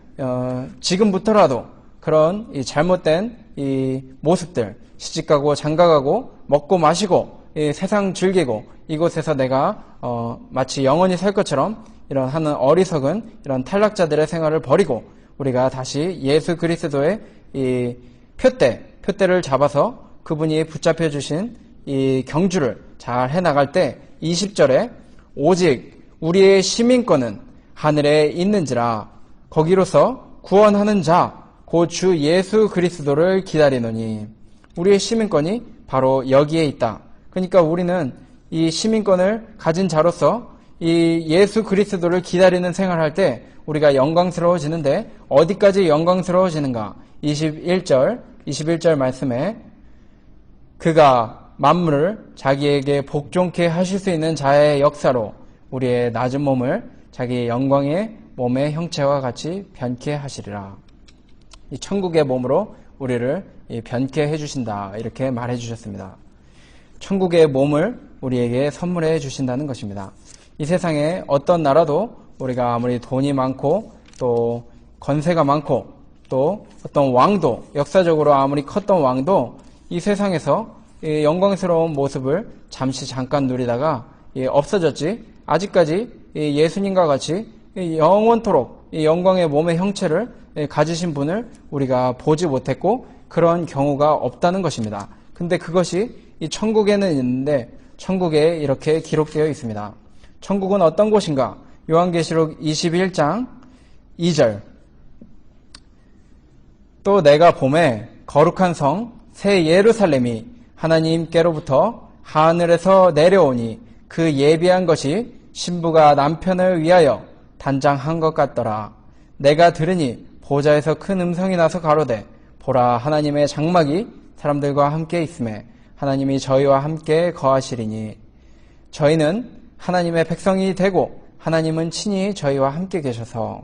지금부터라도 그런 이 잘못된 이 모습들, 시집가고 장가가고 먹고 마시고 이 세상 즐기고 이곳에서 내가 마치 영원히 살 것처럼 이런 하는 어리석은 이런 탈락자들의 생활을 버리고 우리가 다시 예수 그리스도의 이 표대를 잡아서 그분이 붙잡혀 주신 이 경주를 잘 해나갈 때 20절에 오직 우리의 시민권은 하늘에 있는지라 거기로서 구원하는 자 곧 주 예수 그리스도를 기다리노니, 우리의 시민권이 바로 여기에 있다. 그러니까 우리는 이 시민권을 가진 자로서 이 예수 그리스도를 기다리는 생활할 때 우리가 영광스러워지는데, 어디까지 영광스러워지는가? 21절 말씀에 그가 만물을 자기에게 복종케 하실 수 있는 자의 역사로 우리의 낮은 몸을 자기의 영광의 몸의 형체와 같이 변케 하시리라. 이 천국의 몸으로 우리를 변케 해주신다, 이렇게 말해 주셨습니다. 천국의 몸을 우리에게 선물해 주신다는 것입니다. 이 세상에 어떤 나라도 우리가 아무리 돈이 많고 또 권세가 많고 또 어떤 왕도, 역사적으로 아무리 컸던 왕도 이 세상에서 이 영광스러운 모습을 잠깐 누리다가 없어졌지, 아직까지 예수님과 같이 영원토록 이 영광의 몸의 형체를 가지신 분을 우리가 보지 못했고 그런 경우가 없다는 것입니다. 근데 그것이 이 천국에는 있는데 천국에 이렇게 기록되어 있습니다. 천국은 어떤 곳인가? 요한계시록 21장 2절. 또 내가 보매 거룩한 성 새 예루살렘이 하나님께로부터 하늘에서 내려오니 그 예비한 것이 신부가 남편을 위하여 단장한 것 같더라. 내가 들으니 보좌에서 큰 음성이 나서 가로되 보라 하나님의 장막이 사람들과 함께 있음에 하나님이 저희와 함께 거하시리니 저희는 하나님의 백성이 되고 하나님은 친히 저희와 함께 계셔서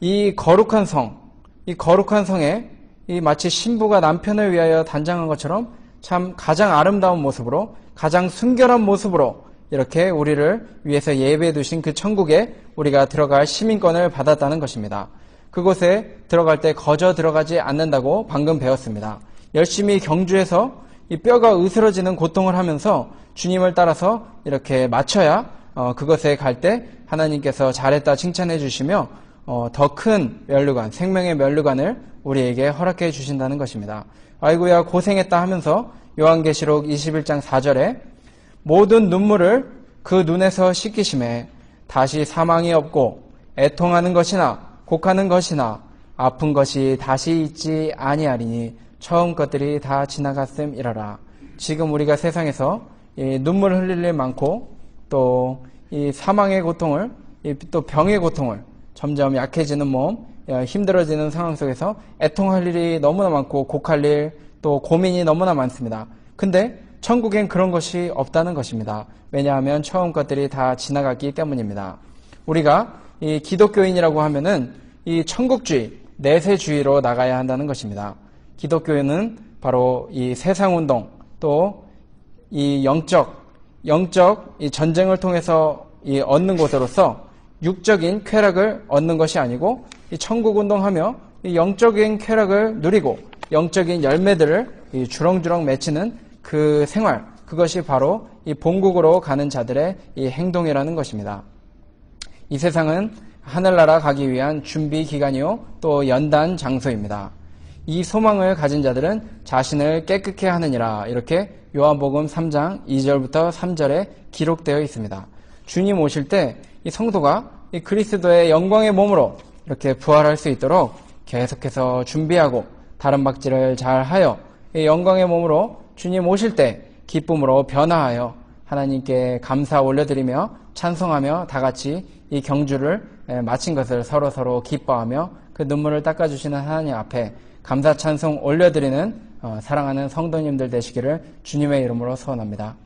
이 거룩한 성에 이 마치 신부가 남편을 위하여 단장한 것처럼 참 가장 아름다운 모습으로 가장 순결한 모습으로 이렇게 우리를 위해서 예배해 두신 그 천국에 우리가 들어갈 시민권을 받았다는 것입니다. 그곳에 들어갈 때 거저 들어가지 않는다고 방금 배웠습니다. 열심히 경주해서 이 뼈가 으스러지는 고통을 하면서 주님을 따라서 이렇게 맞춰야 그것에 갈 때 하나님께서 잘했다 칭찬해 주시며 더 큰 면류관, 생명의 면류관을 우리에게 허락해 주신다는 것입니다. 아이고야 고생했다 하면서 요한계시록 21장 4절에 모든 눈물을 그 눈에서 씻기심에 다시 사망이 없고 애통하는 것이나 곡하는 것이나 아픈 것이 다시 있지 아니하리니 처음 것들이 다 지나갔음이라라. 지금 우리가 세상에서 이 눈물 흘릴 일 많고 또 이 사망의 고통을 또 병의 고통을 점점 약해지는 몸, 힘들어지는 상황 속에서 애통할 일이 너무나 많고 곡할 일, 또 고민이 너무나 많습니다. 근데 천국엔 그런 것이 없다는 것입니다. 왜냐하면 처음 것들이 다 지나갔기 때문입니다. 우리가 이 기독교인이라고 하면은 이 천국주의, 내세주의로 나가야 한다는 것입니다. 기독교인은 바로 이 세상운동, 또 이 영적 이 전쟁을 통해서 이 얻는 것으로서 육적인 쾌락을 얻는 것이 아니고 이 천국운동하며 이 영적인 쾌락을 누리고 영적인 열매들을 이 주렁주렁 맺히는 그 생활, 그것이 바로 이 본국으로 가는 자들의 이 행동이라는 것입니다. 이 세상은 하늘나라 가기 위한 준비 기간이요 또 연단 장소입니다. 이 소망을 가진 자들은 자신을 깨끗게 하느니라 이렇게 요한복음 3장 2절부터 3절에 기록되어 있습니다. 주님 오실 때 이 성도가 이 그리스도의 영광의 몸으로 이렇게 부활할 수 있도록 계속해서 준비하고 다른 박질을 잘 하여 이 영광의 몸으로 주님 오실 때 기쁨으로 변화하여 하나님께 감사 올려드리며 찬송하며 다 같이 이 경주를 마친 것을 서로 기뻐하며 그 눈물을 닦아주시는 하나님 앞에 감사 찬송 올려드리는 사랑하는 성도님들 되시기를 주님의 이름으로 소원합니다.